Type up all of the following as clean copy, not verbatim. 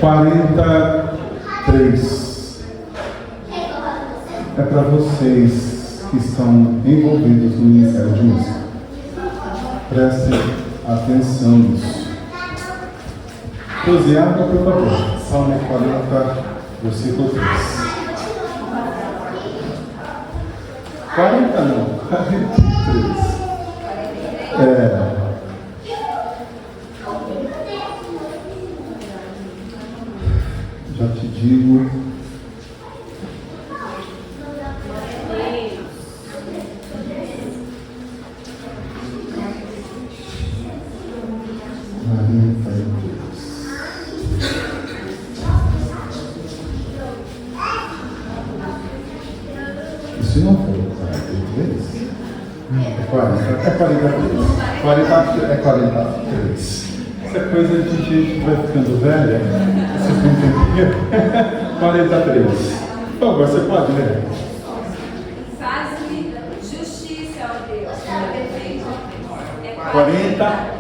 43. É para vocês que estão envolvidos no Ministério de Música. Prestem atenção nisso. Use água, por favor. Salmo 40, versículo 3. 40 não, 43. Já te digo. Isso não foi 43? É 43. Essa coisa de gente que vai ficando velha, você não entendeu? 43. Por favor, você pode ler? Faz-me justiça, ó Deus, na perfeita. 43.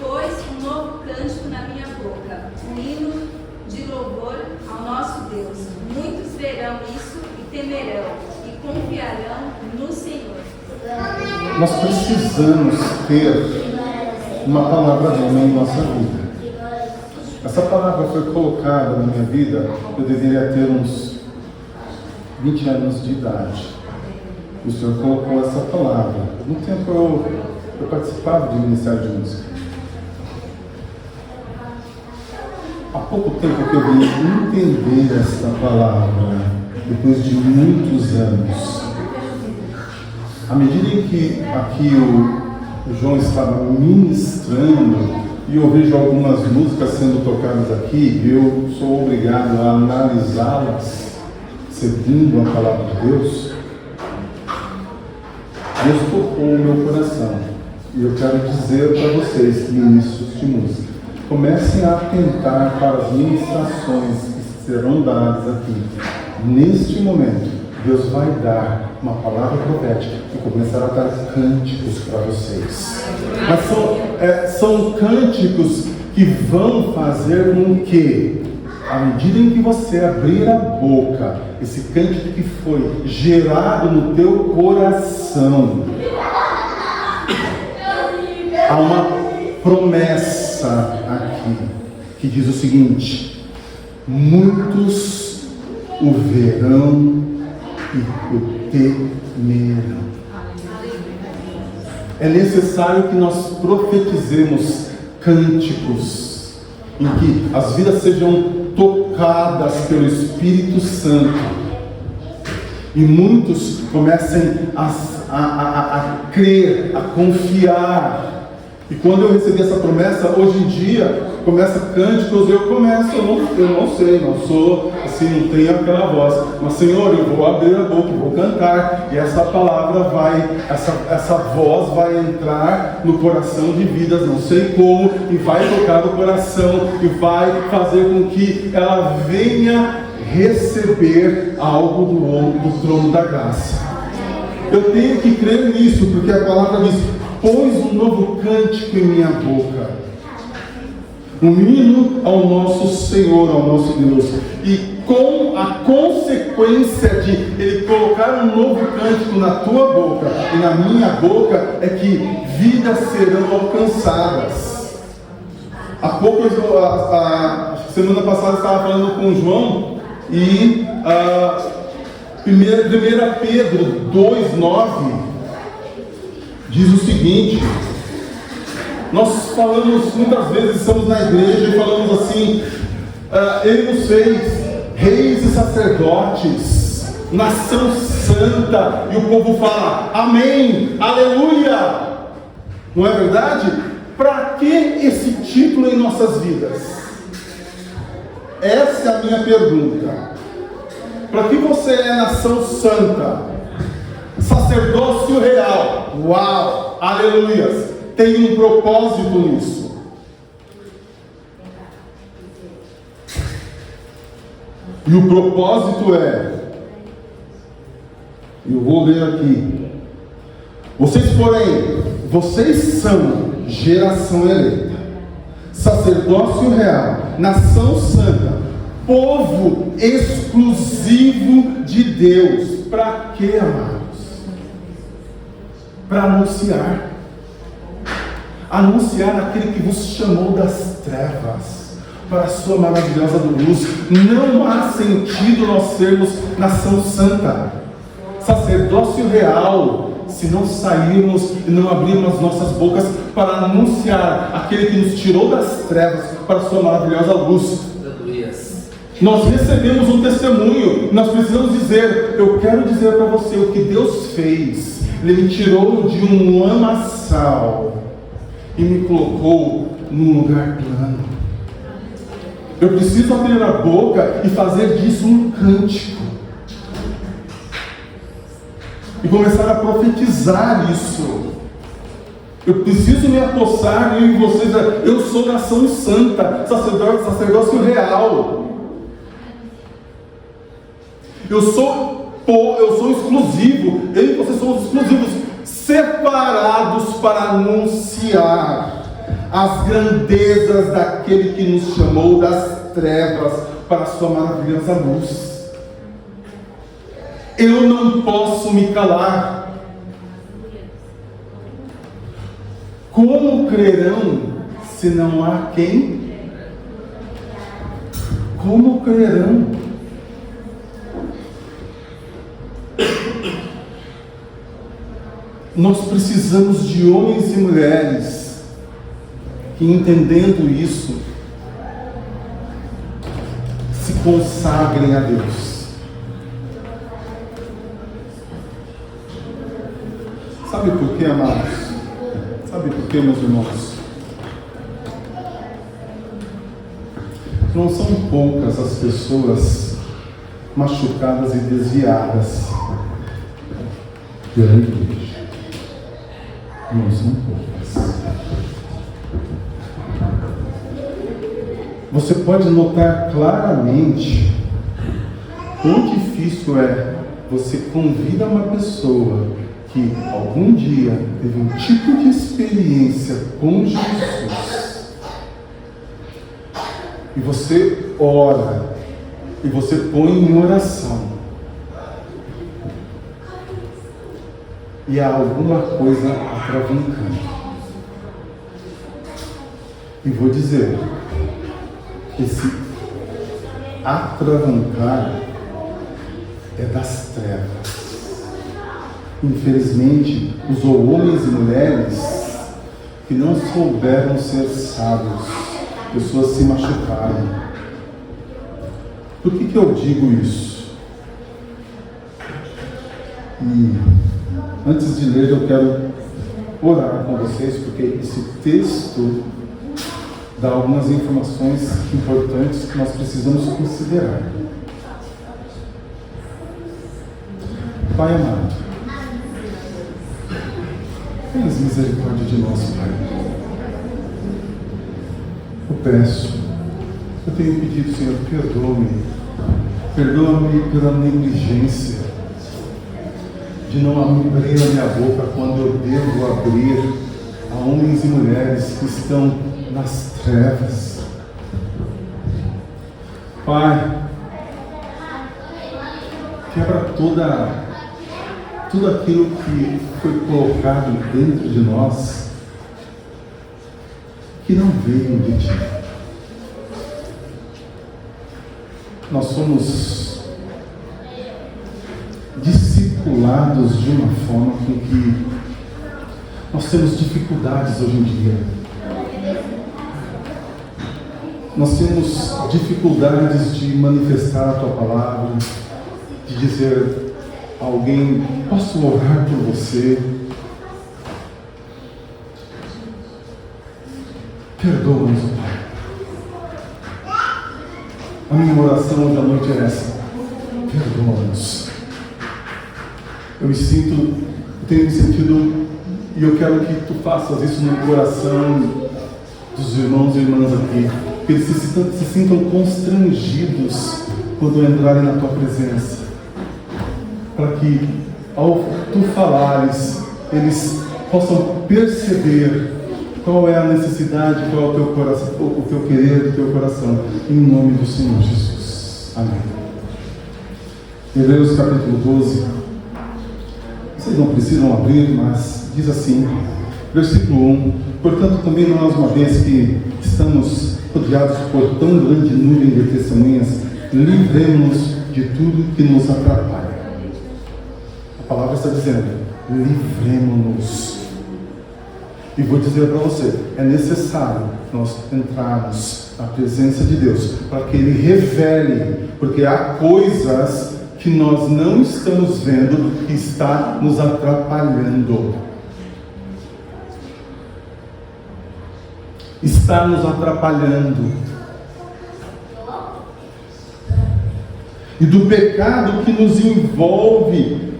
Pois um novo cântico na minha boca, um hino de louvor ao nosso Deus. Muitos verão isso e temerão e confiarão no Senhor. Nós precisamos ter uma palavra de homem em nossa vida. Essa palavra foi colocada na minha vida, eu deveria ter uns 20 anos de idade. O Senhor colocou essa palavra. No tempo eu participava do Ministério de Música. Há pouco tempo que eu vim entender essa palavra, depois de muitos anos. À medida em que aqui o João estava ministrando, e eu vejo algumas músicas sendo tocadas aqui, eu sou obrigado a analisá-las, seguindo a palavra de Deus. Deus tocou o meu coração. E eu quero dizer para vocês, ministros de música, comecem a atentar para as ministrações que serão dadas aqui. Neste momento, Deus vai dar uma palavra profética e começará a dar cânticos para vocês. Mas são cânticos que vão fazer com que, à medida em que você abrir a boca, esse cântico que foi gerado no teu coração, há uma promessa aqui que diz o seguinte: muitos o verão e o temerão. É necessário que nós profetizemos cânticos em que as vidas sejam tocadas pelo Espírito Santo e muitos comecem a crer, a confiar. E quando eu recebi essa promessa, hoje em dia, começa cânticos, eu não sei, não sou, assim, não tenho aquela voz. Mas, Senhor, eu vou abrir a boca, vou cantar, e essa palavra essa voz vai entrar no coração de vidas, não sei como, e vai tocar no coração, e vai fazer com que ela venha receber algo do trono da graça. Eu tenho que crer nisso, porque a palavra diz: pôs um novo cântico em minha boca, um hino ao nosso Senhor, ao nosso Deus. E com a consequência de Ele colocar um novo cântico na tua boca e na minha boca, é que vidas serão alcançadas. Há pouco, semana passada, eu estava falando com o João, e 1 Pedro 2,9 diz o seguinte: nós falamos muitas vezes, estamos na igreja e falamos assim, Ele nos fez reis e sacerdotes, nação santa, e o povo fala amém, aleluia. Não é verdade? Para que esse título em nossas vidas? Essa é a minha pergunta. Para que você é nação santa, sacerdócio real? Uau, aleluias! Tem um propósito nisso. E o propósito é, eu vou ler aqui, Vocês são geração eleita, sacerdócio real, nação santa, povo exclusivo de Deus. Para quê, amados? Para anunciar aquele que vos chamou das trevas para a sua maravilhosa luz. Não há sentido nós sermos nação santa, sacerdócio real, se não sairmos e não abrirmos as nossas bocas para anunciar aquele que nos tirou das trevas para a sua maravilhosa luz. Nós recebemos um testemunho, nós precisamos dizer: eu quero dizer para você o que Deus fez. Ele me tirou de um lamaçal e me colocou num lugar plano. Eu preciso abrir a boca e fazer disso um cântico e começar a profetizar isso. Eu preciso me apossar, eu e vocês. Eu sou nação santa, sacerdócio real. Eu sou exclusivo. Eu e vocês somos exclusivos, separados para anunciar as grandezas daquele que nos chamou das trevas para a sua maravilhosa luz. Eu não posso me calar. Como crerão se não há quem? Como crerão? Nós precisamos de homens e mulheres que, entendendo isso, se consagrem a Deus. Sabe por quê, amados? Sabe por quê, meus irmãos? Não são poucas as pessoas machucadas e desviadas pela igreja. Não são poucas. Você pode notar claramente quão difícil é. Você convida uma pessoa que algum dia teve um tipo de experiência com Jesus, e você ora, e você põe em oração, e há alguma coisa atravancando. E vou dizer, esse atravancar é das trevas. Infelizmente, usou homens e mulheres que não souberam ser sábios. Pessoas se machucaram. Por que eu digo isso? E antes de ler, eu quero orar com vocês, porque esse texto dá algumas informações importantes que nós precisamos considerar. Pai amado, tenhas misericórdia de nós, Pai. Eu peço, eu tenho pedido, Senhor, perdoa-me pela negligência de não abrir a minha boca quando eu devo abrir a homens e mulheres que estão nas trevas. Pai, quebra tudo aquilo que foi colocado dentro de nós que não veio de Ti. Nós somos discipulados de uma forma com que nós temos dificuldades hoje em dia. Nós temos dificuldades de manifestar a Tua palavra, de dizer a alguém: posso orar por você? Perdoa-nos, Pai. A minha oração hoje à noite é essa: perdoa-nos. Eu tenho me sentido, e eu quero que Tu faças isso no coração dos irmãos e irmãs aqui, que eles se sintam constrangidos quando entrarem na Tua presença, para que, ao Tu falares, eles possam perceber qual é a necessidade, qual é o teu coração, o teu querer do teu coração, em nome do Senhor Jesus. Amém. Hebreus capítulo 12. Vocês não precisam abrir, mas diz assim, versículo 1: portanto, também nós, uma vez que estamos rodeados por tão grande nuvem de testemunhas, livremos-nos de tudo que nos atrapalha. A palavra está dizendo, livremos-nos. E vou dizer para você, é necessário nós entrarmos na presença de Deus, para que Ele revele, porque há coisas que nós não estamos vendo que está nos atrapalhando. Está nos atrapalhando. E do pecado que nos envolve.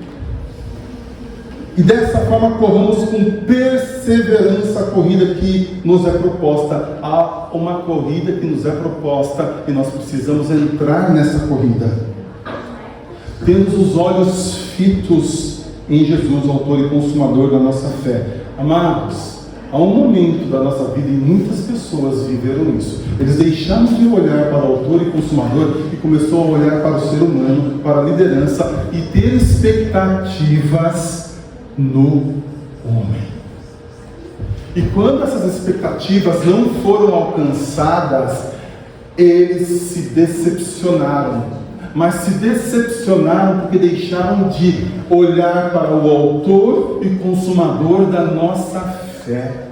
E dessa forma corramos com perseverança a corrida que nos é proposta. Há uma corrida que nos é proposta e nós precisamos entrar nessa corrida. Temos os olhos fitos em Jesus, autor e consumador da nossa fé. Amados, há um momento da nossa vida e muitas pessoas viveram isso. Eles deixaram de olhar para o autor e consumador e começou a olhar para o ser humano, para a liderança e ter expectativas no homem. E quando essas expectativas não foram alcançadas, eles se decepcionaram. Mas se decepcionaram porque deixaram de olhar para o autor e consumador da nossa fé.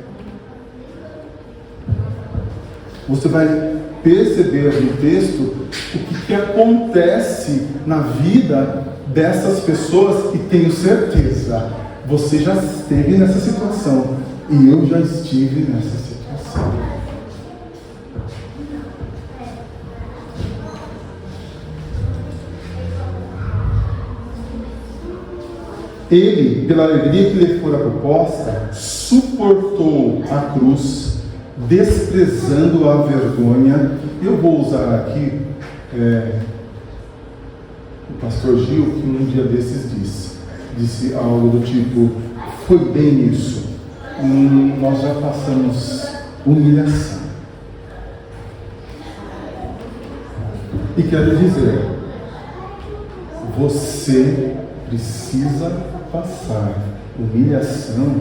Você vai perceber no texto o que acontece na vida dessas pessoas, e tenho certeza, você já esteve nessa situação e eu já estive nessa situação. Ele, pela alegria que lhe fora proposta, suportou a cruz, desprezando a vergonha. Eu vou usar aqui o pastor Gil, que um dia desses disse algo do tipo, foi bem isso, nós já passamos humilhação. E quero dizer, você precisa passar humilhação,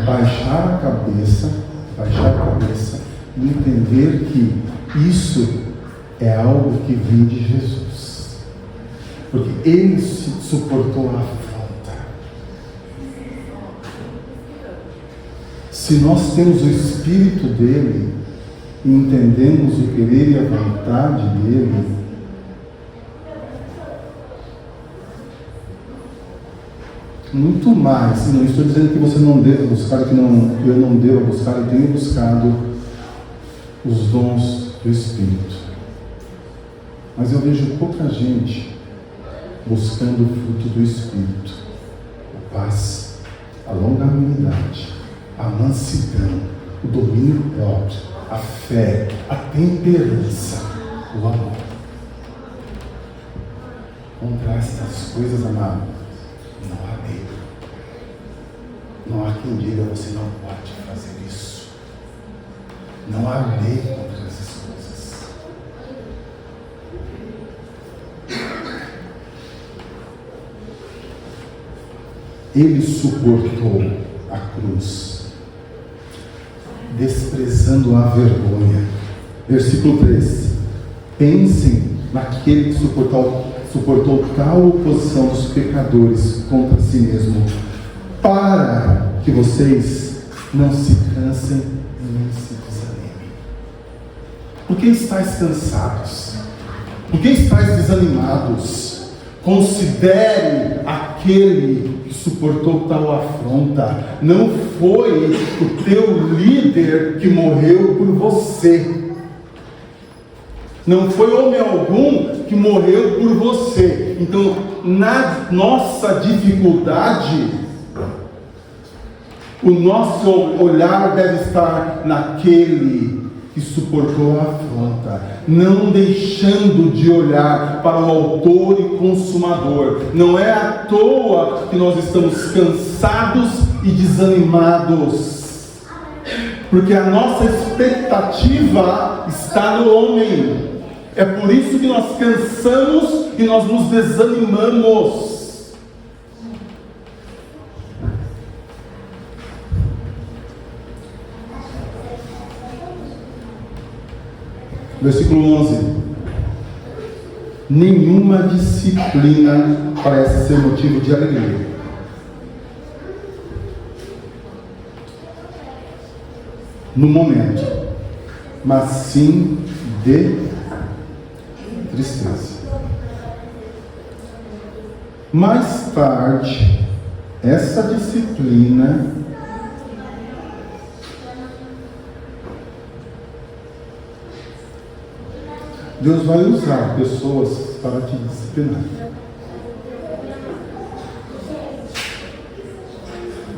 baixar a cabeça e entender que isso é algo que vem de Jesus, porque Ele suportou a afronta. Se nós temos o Espírito dele e entendemos o querer e a vontade dele, muito mais, não estou dizendo que você não deva buscar, que eu não devo buscar, eu tenho buscado os dons do Espírito. Mas eu vejo pouca gente buscando o fruto do Espírito. A paz, a longanimidade, a mansidão, o domínio próprio, a fé, a temperança, o amor. Contra estas coisas, amado, não há lei. Não há quem diga, você não pode fazer isso. Não há lei contra essas coisas. Ele suportou a cruz, desprezando a vergonha. Versículo 3. Pensem naquele que suportou tal oposição dos pecadores contra si mesmo, para que vocês não se cansem nem se desanimem. Por que estáis cansados? Por que estáis desanimados? Considere aquele que suportou tal afronta. Não foi o teu líder que morreu por você. Não foi homem algum que morreu por você. Então, na nossa dificuldade, o nosso olhar deve estar naquele que e suportou a afronta, não deixando de olhar para o autor e consumador. Não é à toa que nós estamos cansados e desanimados, porque a nossa expectativa está no homem. É por isso que nós cansamos e nós nos desanimamos. Versículo 11. Nenhuma disciplina parece ser motivo de alegria, no momento, mas sim de tristeza. Mais tarde, essa disciplina Deus vai usar pessoas para te disciplinar.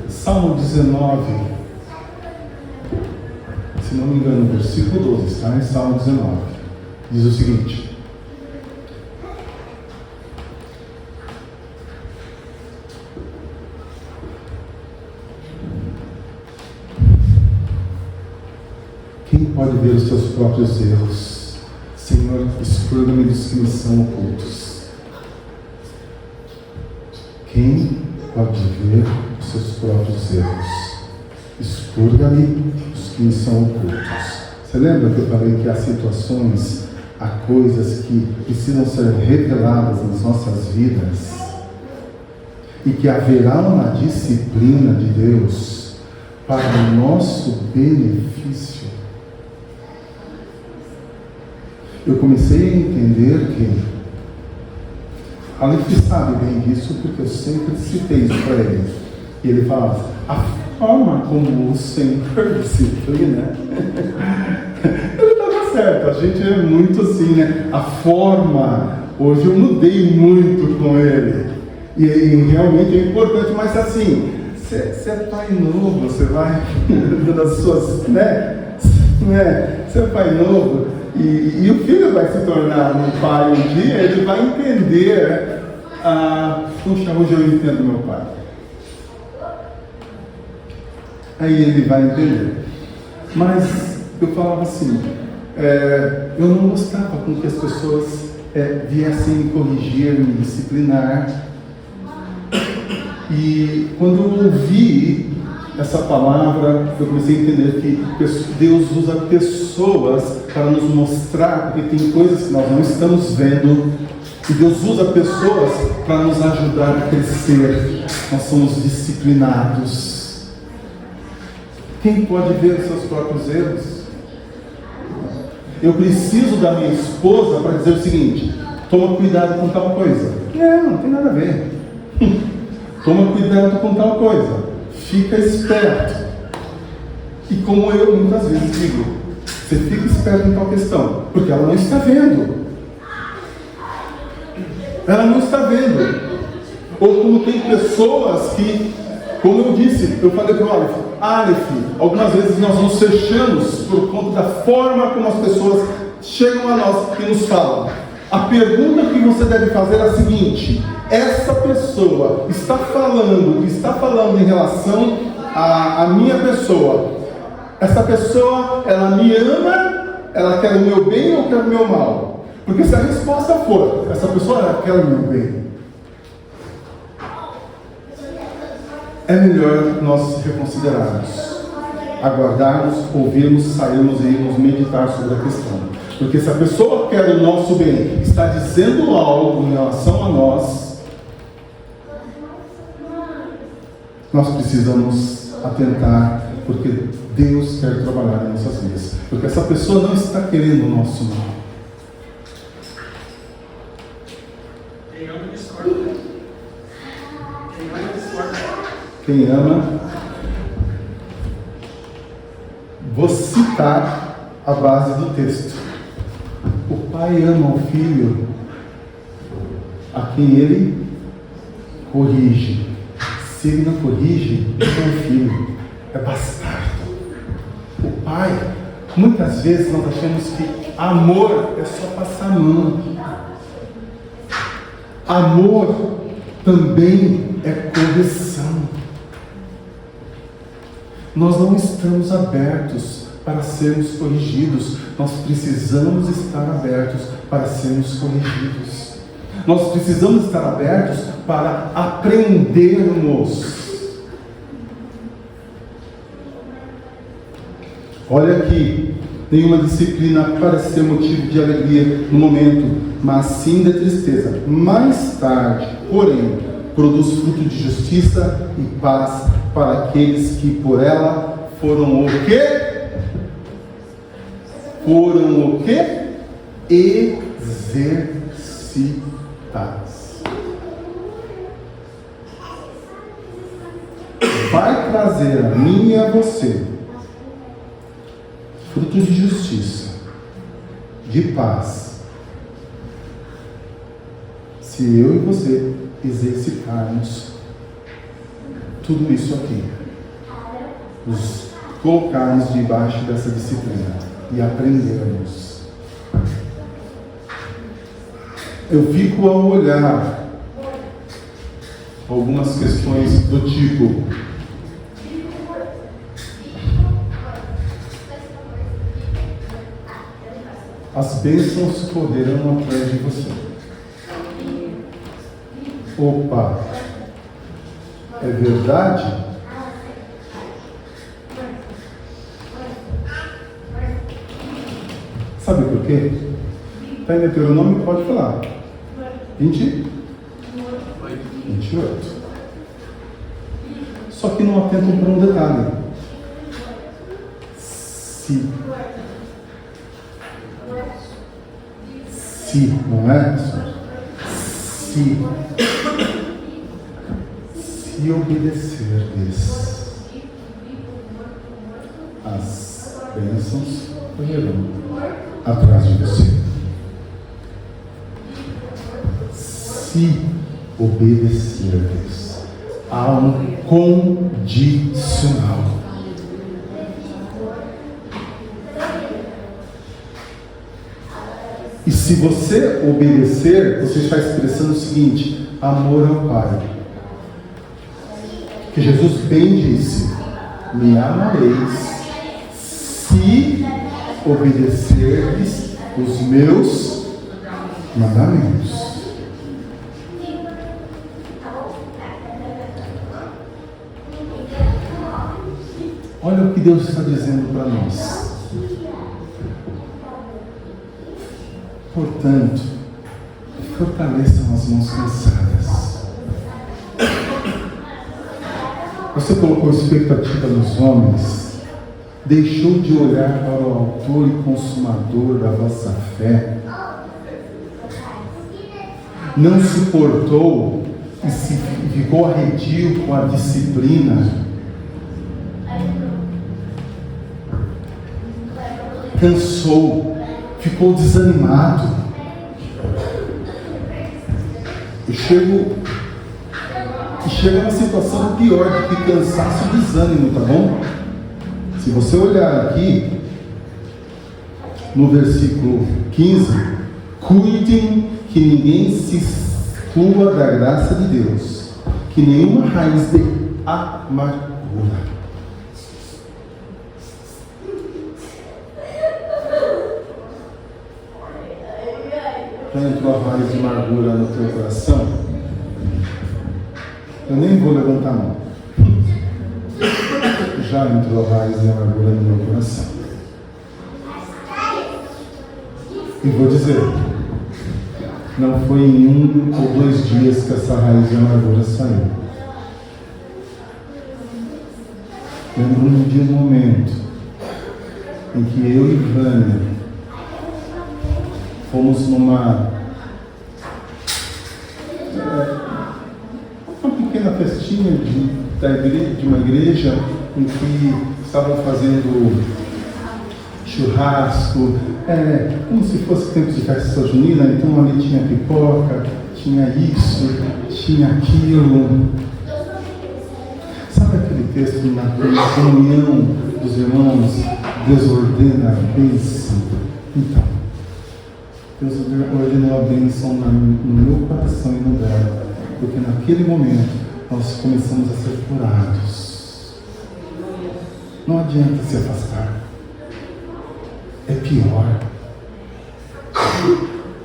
Salmo 19, se não me engano, versículo 12, está em Salmo 19, diz o seguinte: quem pode ver os seus próprios erros? Senhor, expurga-me dos que me são ocultos. Quem pode ver os seus próprios erros? Expurga-me dos que me são ocultos. Você lembra que eu falei que há situações, há coisas que precisam ser reveladas nas nossas vidas e que haverá uma disciplina de Deus para o nosso benefício? Eu comecei a entender que Aleph sabe bem disso, porque eu sempre citei isso para ele. E ele fala: a forma como o Senhor disciplina. Ele estava certo, a gente é muito assim, né? A forma, hoje eu mudei muito com ele. E realmente é importante, mas assim, você é pai novo, você vai das suas, né? Você é pai novo. E o filho vai se tornar um pai um dia, ele vai entender, puxa, hoje eu entendo meu pai. Aí ele vai entender. Mas eu falava assim, eu não gostava com que as pessoas viessem me corrigir, me disciplinar. E quando eu ouvi essa palavra, eu comecei a entender que Deus usa pessoas para nos mostrar, porque tem coisas que nós não estamos vendo, e Deus usa pessoas para nos ajudar a crescer. Nós somos disciplinados. Quem pode ver os seus próprios erros? Eu preciso da minha esposa para dizer o seguinte: toma cuidado com tal coisa. Não tem nada a ver. Toma cuidado com tal coisa. Fica esperto. E como eu muitas vezes digo, você fica esperto em tal questão, porque ela não está vendo. Ela não está vendo. Ou como tem pessoas que, como eu disse, eu falei para o Aleph, algumas vezes nós nos fechamos por conta da forma como as pessoas chegam a nós e nos falam. A pergunta que você deve fazer é a seguinte: essa pessoa está falando em relação à minha pessoa. Essa pessoa, ela me ama, ela quer o meu bem ou quer o meu mal? Porque se a resposta for, essa pessoa, ela quer o meu bem, é melhor nós reconsiderarmos, aguardarmos, ouvirmos, sairmos e irmos meditar sobre a questão. Porque se a pessoa quer o nosso bem, está dizendo algo em relação a nós, nós precisamos atentar, porque Deus quer trabalhar em nossas vidas. Porque essa pessoa não está querendo o nosso mal. Quem ama discorda. Quem ama discorda. Quem ama, vou citar a base do texto. O pai ama o filho a quem ele corrige. Se ele não corrige, não é filho, é bastardo. O pai Muitas vezes nós achamos que amor é só passar a mão. Amor também é correção. Nós não estamos abertos para sermos corrigidos. Nós precisamos estar abertos para sermos corrigidos. Nós precisamos estar abertos para aprendermos. Olha aqui, nenhuma disciplina parece ser motivo de alegria no momento, mas sim de tristeza. Mais tarde, porém, produz fruto de justiça e paz para aqueles que por ela foram o quê? Foram o quê? Exercitados. Vai trazer a mim e a você frutos de justiça, de paz, se eu e você exercitarmos tudo isso aqui, nos colocarmos debaixo dessa disciplina e aprendermos. Eu fico a olhar algumas questões do tipo: as bênçãos correrão atrás de você. Opa, é verdade? Sabe por quê? Está em Deuteronômio, pode falar. 28. Só que não atentam para um detalhe. Se, não é? Se obedecerdes, as bênçãos correrão atrás de você. Se obedecerdes, há um condicional. E se você obedecer, você está expressando o seguinte: amor ao Pai. Que Jesus bem disse: me amareis se obedecerdes os meus mandamentos. Olha o que Deus está dizendo para nós. Portanto, fortaleçam as mãos cansadas. Você colocou expectativa nos homens, deixou de olhar para o autor e consumador da vossa fé, não se portou e ficou arredio com a disciplina, cansou, ficou desanimado. E chega uma situação pior do que cansaço e desânimo, tá bom? Se você olhar aqui no versículo 15, cuidem que ninguém se exclua da graça de Deus, que nenhuma raiz de amargura. Já entrou a raiz de amargura no teu coração? Eu nem vou levantar a mão. Já entrou a raiz de amargura no meu coração. E vou dizer, não foi em 1 ou 2 dias que essa raiz de amargura saiu. Lembro-me de um momento em que eu e Vânia fomos numa pequena festinha de uma igreja em que estavam fazendo churrasco, como se fosse tempo de festa junina. Então ali tinha pipoca, tinha isso, tinha aquilo. Sabe aquele texto na comunhão dos irmãos desordena a bênção? Então, Deus ordenou a bênção no meu coração e no dela, porque naquele momento nós começamos a ser curados. Não adianta se afastar. É pior.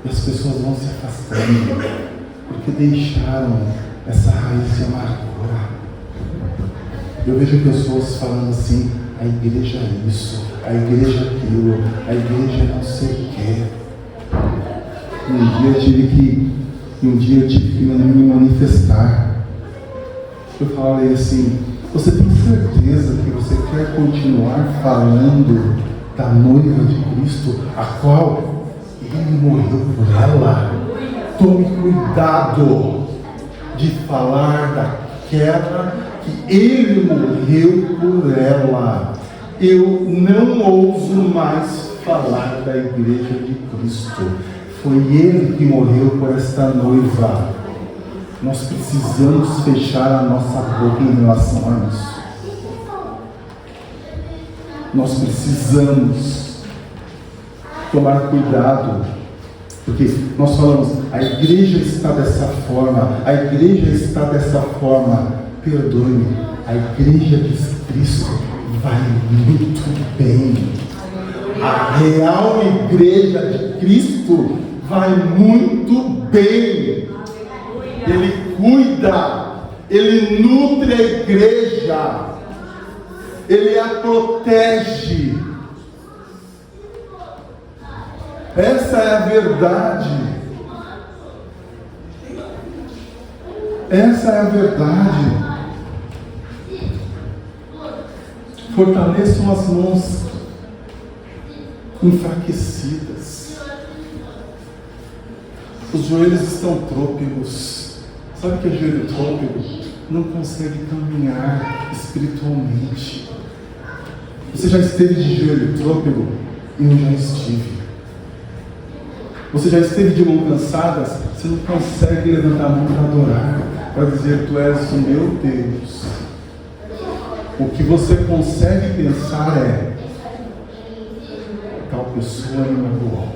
E as pessoas vão se afastando, porque deixaram essa raiz de amargura. Eu vejo pessoas falando assim: a igreja é isso, a igreja é aquilo, a igreja não sei o quê. Um dia eu tive que me manifestar. Eu falei assim: você tem certeza que você quer continuar falando da noiva de Cristo, a qual Ele morreu por ela? Tome cuidado de falar daquela que Ele morreu por ela. Eu não ouso mais falar da igreja de Cristo. Foi Ele que morreu por esta noiva. Nós precisamos fechar a nossa boca em relação a isso. Nós precisamos tomar cuidado, porque nós falamos: a igreja está dessa forma, a igreja está dessa forma. Perdoe-me, a igreja de Cristo vai muito bem. A real igreja de Cristo vai muito bem. Ele cuida, Ele nutre a igreja, Ele a protege. Essa é a verdade. Essa é a verdade. Fortaleçam as mãos enfraquecidas. Os joelhos estão trôpegos. Sabe o que é joelho trôpego? Não consegue caminhar espiritualmente. Você já esteve de joelho trôpego? Eu já estive. Você já esteve de mão cansadas? Você não consegue levantar a mão para adorar, para dizer: tu és o meu Deus. O que você consegue pensar é: tal pessoa me magoou.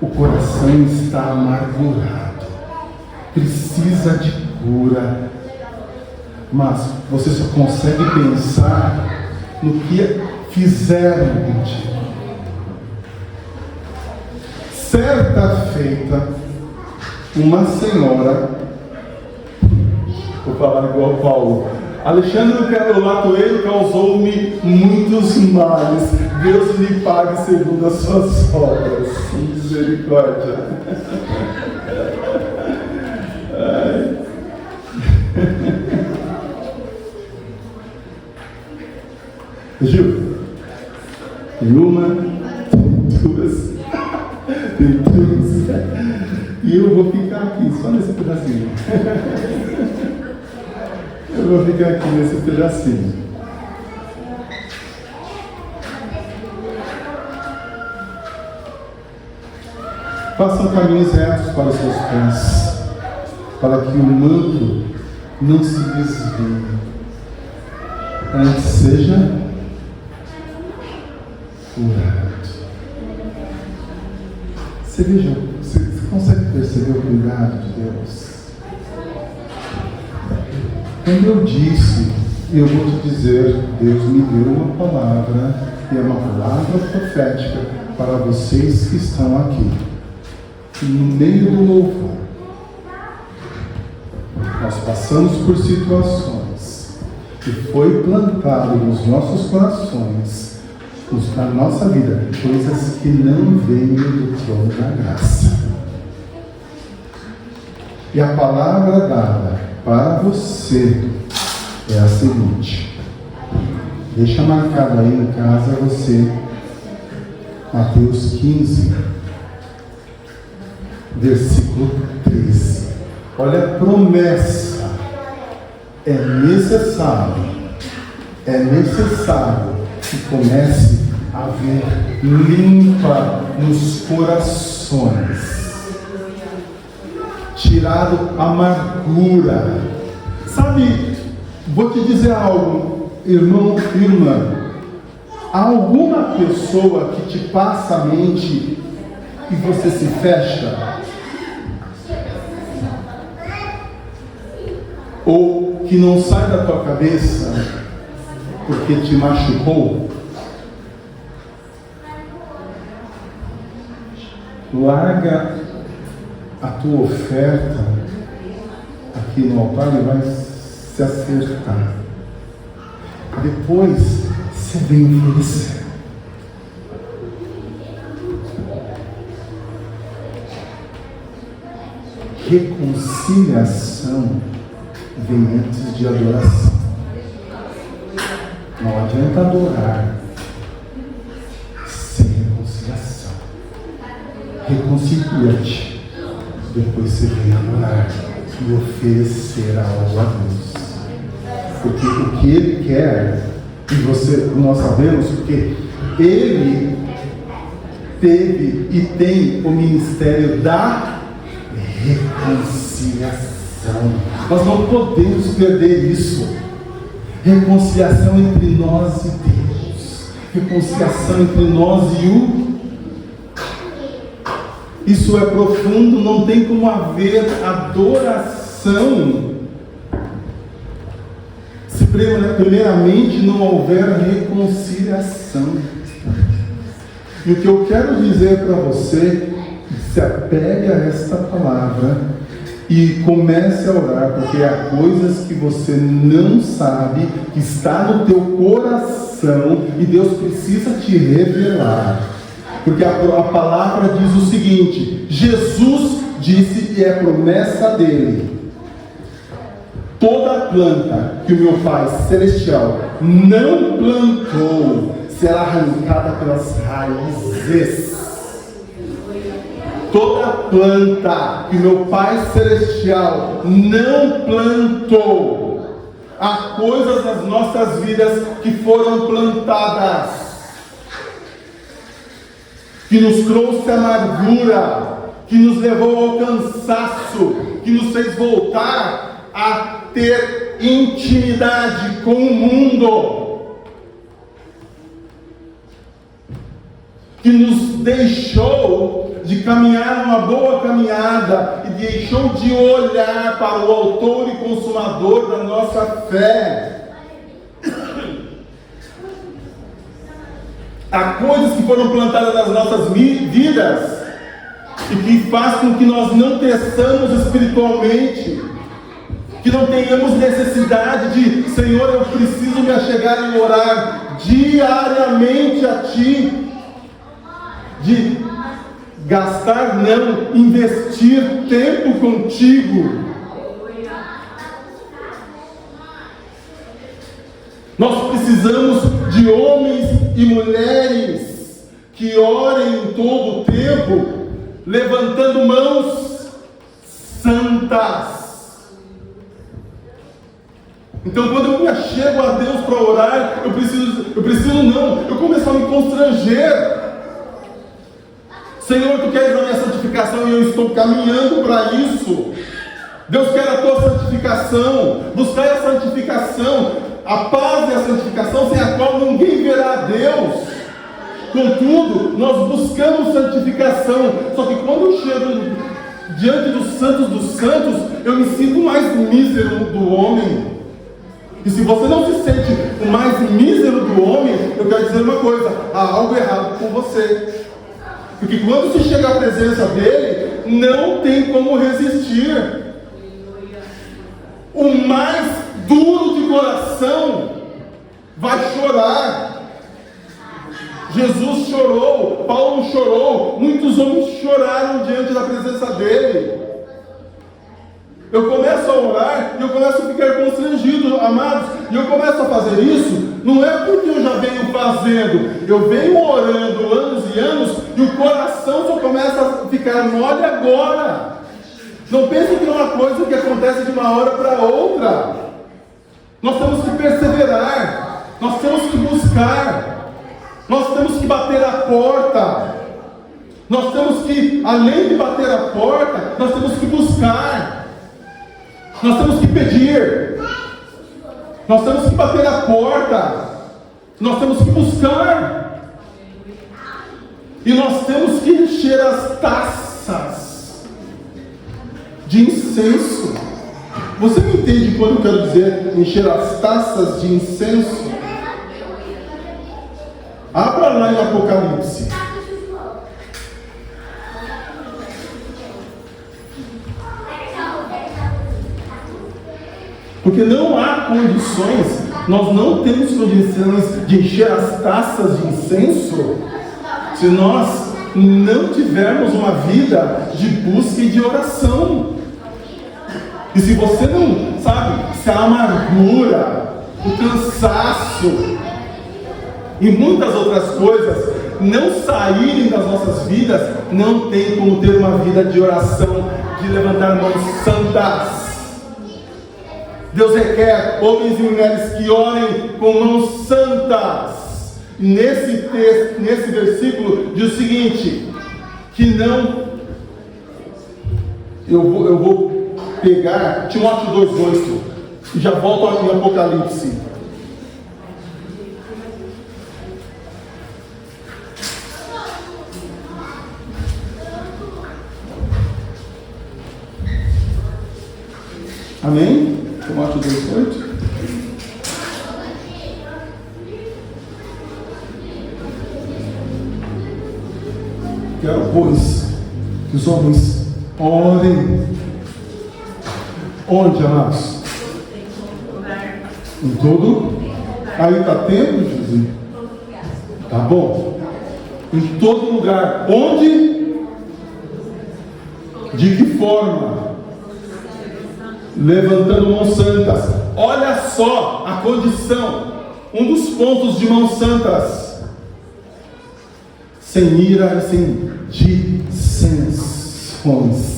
O coração está amargurado, precisa de cura. Mas você só consegue pensar no que fizeram contigo. Certa feita, uma senhora, vou falar igual Paulo: Alexandre Latoeiro causou-me muitos males, Deus lhe pague segundo as suas obras. Misericórdia. Gil, tem uma, tem duas, tem três, e eu vou ficar aqui, só nesse pedacinho. Eu vou ficar aqui nesse pedacinho. Façam caminhos retos para os seus pés, para que o manto não se desvie. Antes seja curado. Você consegue perceber o cuidado de Deus? Quando eu disse, eu vou te dizer, Deus me deu uma palavra, e é uma palavra profética para vocês que estão aqui. E no meio do louvor, nós passamos por situações que foi plantado nos nossos corações, na nossa vida, coisas que não veio do trono da graça. E a palavra dada para você é a seguinte: deixa marcado aí em casa você, Mateus 15, versículo 13. Olha a promessa. É necessário que comece a haver limpa nos corações, tirado a amargura. Sabe, vou te dizer algo: irmão, irmã, há alguma pessoa que te passa a mente e você se fecha? Ou que não sai da tua cabeça porque te machucou? Larga a tua oferta aqui no altar e vai se acertar. Depois você vem oferecer. Reconciliação vem antes de adoração. Não adianta adorar sem reconciliação. Reconcilia-te, depois você vem adorar e oferecer algo a Deus. Porque o que Ele quer, e nós sabemos, porque Ele teve e tem o ministério da reconciliação. Nós não podemos perder isso. Reconciliação entre nós e Deus. Reconciliação entre nós e o... Isso é profundo, não tem como haver adoração se primeiramente não houver reconciliação. E o que eu quero dizer para você, se apegue a esta palavra e comece a orar, porque há coisas que você não sabe, que está no teu coração e Deus precisa te revelar. Porque a palavra diz o seguinte: Jesus disse, e é promessa dele: toda planta que o meu Pai Celestial não plantou será arrancada pelas raízes. Toda planta que o meu Pai Celestial não plantou, há coisas nas nossas vidas que foram plantadas, que nos trouxe amargura, que nos levou ao cansaço, que nos fez voltar a ter intimidade com o mundo, que nos deixou de caminhar uma boa caminhada e deixou de olhar para o autor e consumador da nossa fé. Há coisas que foram plantadas nas nossas vidas e que faz com que nós não cresçamos espiritualmente, que não tenhamos necessidade de: Senhor, eu preciso me achegar e orar diariamente a Ti, de gastar, não, investir tempo contigo. Nós precisamos de homens e mulheres que orem em todo o tempo, levantando mãos santas. Então, quando eu me achego a Deus para orar, eu começo a me constranger. Senhor, Tu queres a minha santificação e eu estou caminhando para isso. Deus quer a Tua santificação. Buscar a santificação. A paz e a santificação, sem a qual ninguém verá a Deus. Contudo, nós buscamos santificação. Só que quando eu chego diante dos santos, eu me sinto o mais mísero do homem. E se você não se sente o mais mísero do homem, eu quero dizer uma coisa: há algo errado com você. Porque quando se chega à presença dele, não tem como resistir. O mais duro de coração vai chorar. Jesus chorou, Paulo chorou, muitos homens choraram diante da presença dele. Eu começo a orar e eu começo a ficar constrangido, amados, e eu começo a fazer isso, não é porque eu já venho fazendo, eu venho orando anos e anos, e o coração só começa a ficar mole agora. Não pense que é uma coisa que acontece de uma hora para outra. Nós temos que perseverar, nós temos que buscar, nós temos que bater a porta, nós temos que, além de bater a porta, nós temos que buscar, nós temos que pedir. Nós temos que bater na porta. Nós temos que buscar. E nós temos que encher as taças de incenso. Você me entende quando eu quero dizer encher as taças de incenso? Abra lá em Apocalipse. Porque não há condições, nós não temos condições de encher as taças de incenso se nós não tivermos uma vida de busca e de oração. E se você não, sabe, se a amargura, o cansaço e muitas outras coisas não saírem das nossas vidas, não tem como ter uma vida de oração, de levantar mãos santas. Deus requer homens e mulheres que orem com mãos santas. Nesse texto, nesse versículo, diz o seguinte: que não. Eu vou pegar Timóteo 2,8 e já volto aqui em Apocalipse. Amém? Timóteo 2,8. Quero, pois, que os homens orem. Onde, amados? Em todo? Aí está tendo, José? Tá bom. Em todo lugar. Onde? De que forma? Levantando mãos santas. Olha só a condição. Um dos pontos de mãos santas: sem ira e sem dissensões.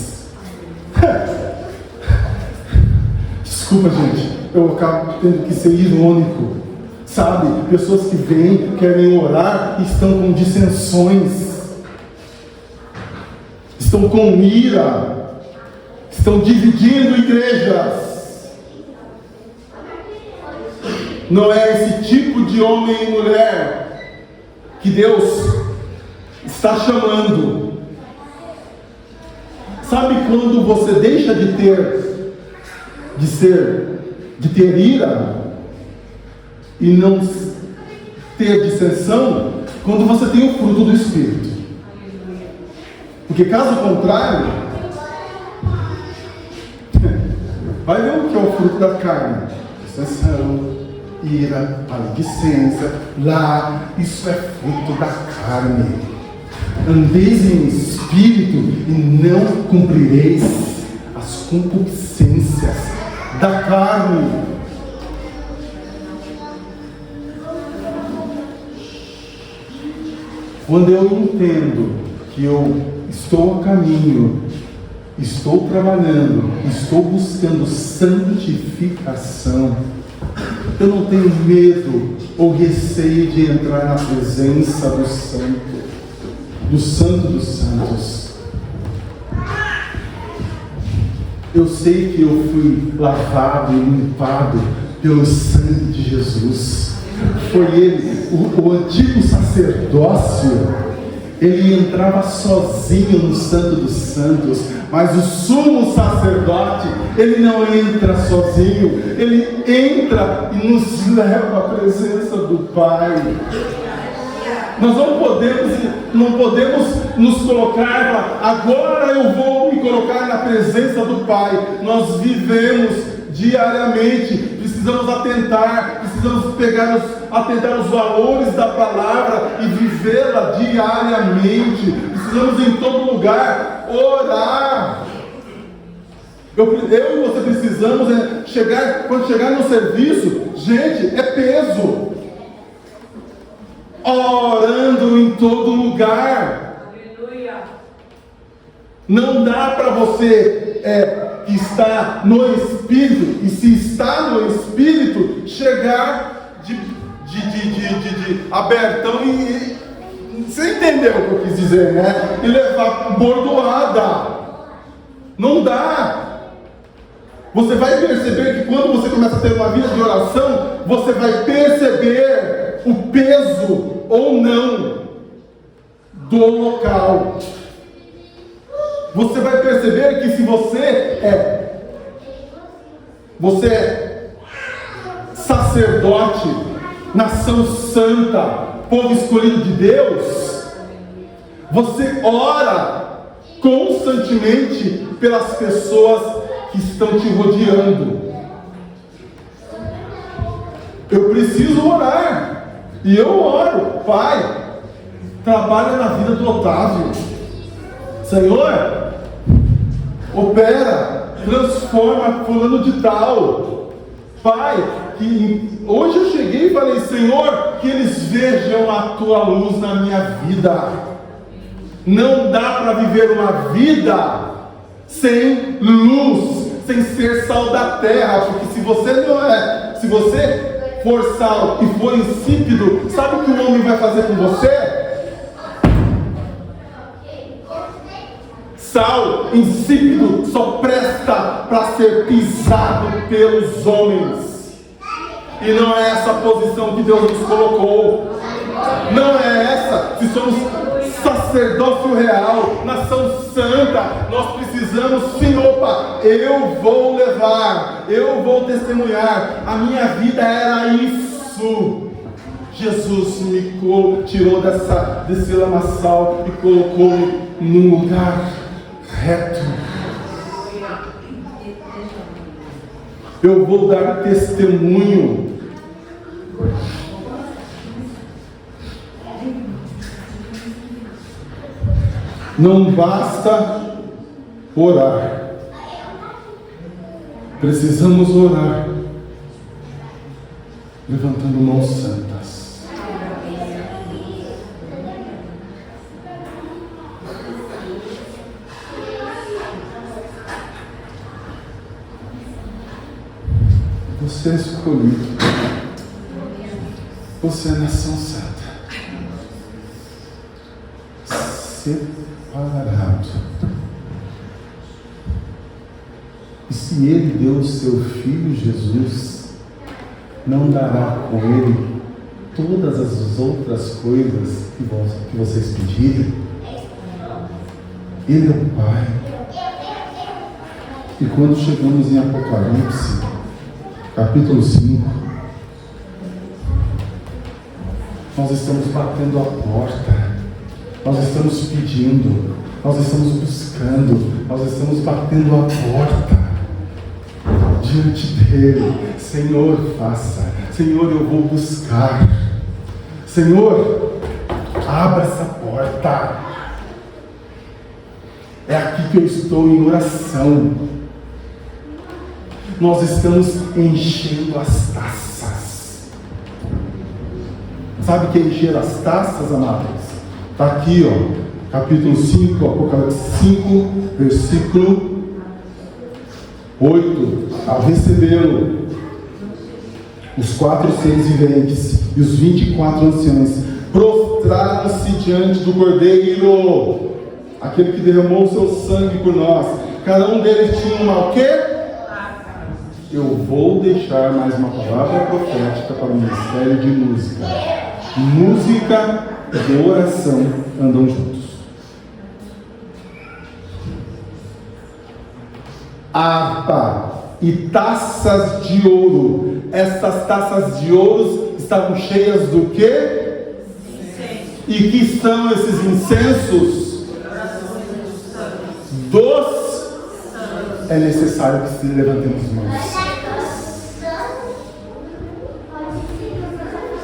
Desculpa, gente, eu acabo tendo que ser irônico. Sabe, pessoas que vêm, querem orar e estão com dissensões, estão com ira, estão dividindo igrejas. Não é esse tipo de homem e mulher que Deus está chamando. Sabe quando você deixa de ter ira e não ter dissensão? Quando você tem o fruto do Espírito. Porque caso contrário, vai ver o que é o fruto da carne: dissensão, ira, maledicência. Lá, isso é fruto da carne. Andeis em espírito e não cumprireis as concupiscências da carne. Quando eu entendo que eu estou a caminho, estou trabalhando, estou buscando santificação, eu não tenho medo ou receio de entrar na presença do Santo dos Santos. Eu sei que eu fui lavado e limpado pelo sangue de Jesus. Foi ele, o antigo sacerdócio. Ele entrava sozinho no Santo dos Santos, mas o sumo sacerdote, ele não entra sozinho, ele entra e nos leva à presença do Pai. Nós não podemos nos colocar, agora eu vou me colocar na presença do Pai. Nós vivemos diariamente, precisamos atentar os valores da palavra e vivê-la diariamente. Precisamos em todo lugar orar. Eu e você precisamos quando chegar no serviço, gente, é peso. Orando em todo lugar. Aleluia. Não dá para você que está no Espírito, e se está no Espírito, chegar de abertão e você entendeu o que eu quis dizer, né? E levar bordoada. Não dá. Você vai perceber que quando você começa a ter uma vida de oração, você vai perceber o peso ou não do local. Você vai perceber que se você é sacerdote, nação santa, povo escolhido de Deus, você ora constantemente pelas pessoas que estão te rodeando. Eu preciso orar, e eu oro. Pai, trabalha na vida do Otávio. Senhor, opera, transforma fulano de tal. Pai, que hoje eu cheguei e falei, Senhor, que eles vejam a tua luz na minha vida. Não dá para viver uma vida sem luz, sem ser sal da terra, porque se você for sal e for insípido, sabe o que o homem vai fazer com você? Sal insípido só presta para ser pisado pelos homens. E não é essa a posição que Deus nos colocou. Não é essa. Se somos sacerdócio real, nação santa, nós precisamos sim, eu vou levar, eu vou testemunhar. A minha vida era isso. Jesus me tirou desse lamaçal e colocou num lugar reto. Eu vou dar testemunho. Não basta orar. Precisamos orar levantando mãos santas. Você é escolhido. Você é nação santa. Separado. E se Ele deu o seu Filho Jesus, não dará com Ele todas as outras coisas que vocês pedirem? Ele é o Pai. E quando chegamos em Apocalipse, capítulo 5, nós estamos batendo a porta. Nós estamos pedindo, nós estamos buscando, nós estamos batendo a porta diante dele. Senhor, faça. Senhor, eu vou buscar. Senhor, abra essa porta. É aqui que eu estou em oração. Nós estamos enchendo as taças. Sabe o que é encher as taças, amados? Está aqui, capítulo 5, Apocalipse 5, versículo 8. Ao recebê-lo, os 4 seres viventes e os 24 anciãos prostraram-se diante do Cordeiro, aquele que derramou o seu sangue por nós. Cada um deles tinha uma o quê? Eu vou deixar mais uma palavra profética para o ministério de música. Música e oração andam juntos. Harpa e taças de ouro. Essas taças de ouro estavam cheias do quê? E que são esses incensos? É necessário que se levantemos mãos.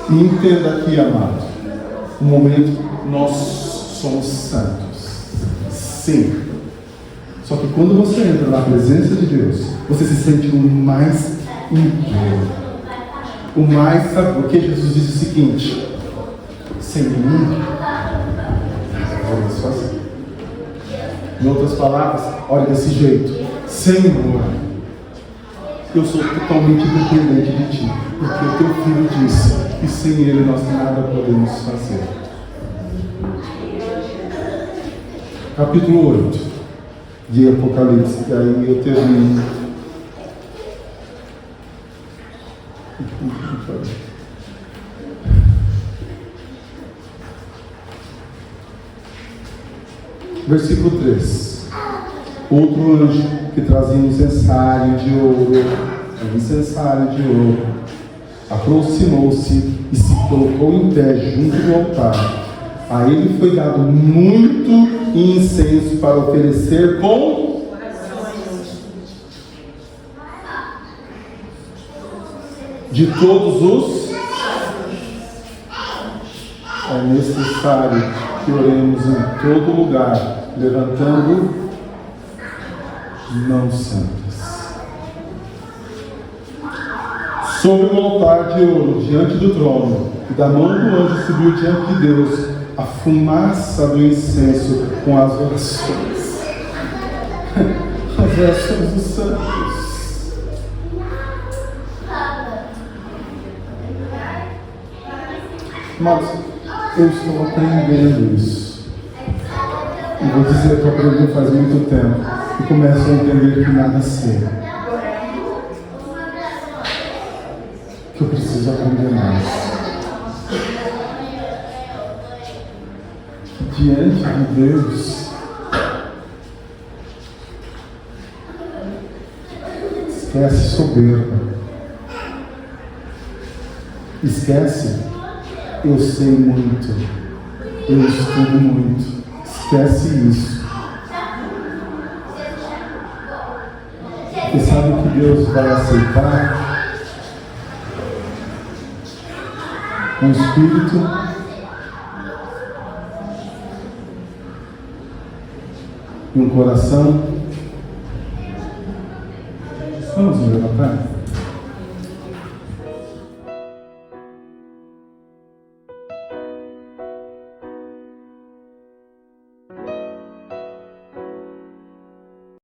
E entenda aqui, amado, o momento nós somos santos. Sim. Só que quando você entra na presença de Deus, você se sente o mais inteiro. O mais, sabe por que Jesus diz o seguinte: sem mim, vamos fazer. Em outras palavras, olha desse jeito: Senhor, eu sou totalmente dependente de Ti, porque o Teu Filho disse que sem Ele nós nada podemos fazer. Capítulo 8 de Apocalipse, e aí eu termino. Versículo 3. Outro anjo que trazia um incensário de ouro, aproximou-se e se colocou em pé junto do altar. A ele foi dado muito incenso para oferecer com de todos os. É necessário que oremos em todo lugar, levantando mãos santas. Sobre o altar de ouro, diante do trono, e da mão do anjo subiu diante de Deus a fumaça do incenso com as orações. As orações dos santos. Mas eu estou aprendendo isso. E vou dizer que eu aprendi faz muito tempo. E começo a entender que nada sei. Que eu preciso aprender mais. Diante de Deus, esquece soberba. Esquece, eu sei muito, eu estudo muito. Esquece isso. E sabe o que Deus vai aceitar? Um espírito e um coração. Vamos nos levantar?